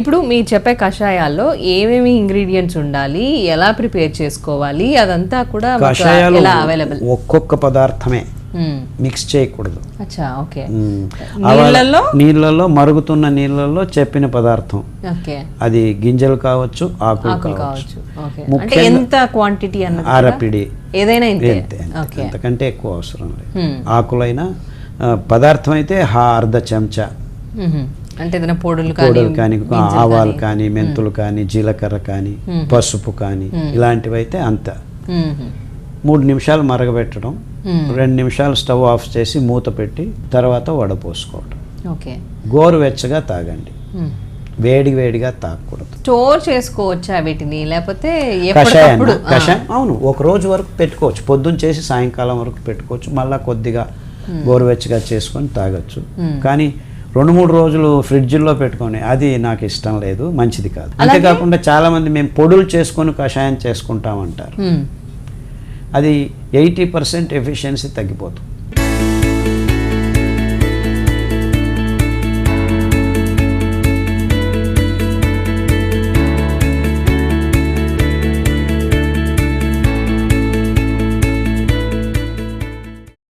ఇప్పుడు మీరు చెప్పే కషాయాల్లో ఏమేమి ఇంగ్రీడియంట్స్ ఉండాలి, ఎలా ప్రిపేర్ చేసుకోవాలి, అదంతా కూడా కషాయాలు ఎలా అవైలబుల్? ఒక్కొక్క పదార్థమే మిక్స్ చేయకూడదు. అచ్చా, ఓకే. నీళ్ళల్లో మరుగుతున్న నీళ్ళల్లో చెప్పిన పదార్థం, ఓకే, అది గింజలు కావచ్చు, ఆకులు కావచ్చు. అంటే ఎంత క్వాంటిటీ అన్నది అరపిడి ఏదైనా ఇంతే, అంతకంటే ఎక్కువ అవసరం లేదు. ఆకులైనా పదార్థం అయితే అర్ధ చెంచా, అంటే ఏదైనా పొడులు కానీ ఆవాలు కానీ మెంతులు కానీ జీలకర్ర కానీ పసుపు కానీ ఇలాంటివి అయితే అంత. 3 నిమిషాలు మరగబెట్టడం, 2 నిమిషాలు స్టవ్ ఆఫ్ చేసి మూత పెట్టి తర్వాత వడపోసుకోవడం. గోరువెచ్చగా తాగండి, వేడిగా తాగకూడదు. స్టోర్ చేసుకోవచ్చా వీటిని, లేకపోతే కషాయం? అవును, ఒక రోజు వరకు పెట్టుకోవచ్చు. పొద్దున్న చేసి సాయంకాలం వరకు పెట్టుకోవచ్చు. మళ్ళీ కొద్దిగా గోరువెచ్చగా చేసుకొని తాగొచ్చు. కానీ 2-3 రోజులు ఫ్రిడ్జ్లో పెట్టుకొని అది నాకు ఇష్టం లేదు, మంచిది కాదు. అంతేకాకుండా చాలామంది మేము పొడులు చేసుకొని కషాయం చేసుకుంటామంటారు. అది 80% ఎఫిషియన్సీ తగ్గిపోతుంది.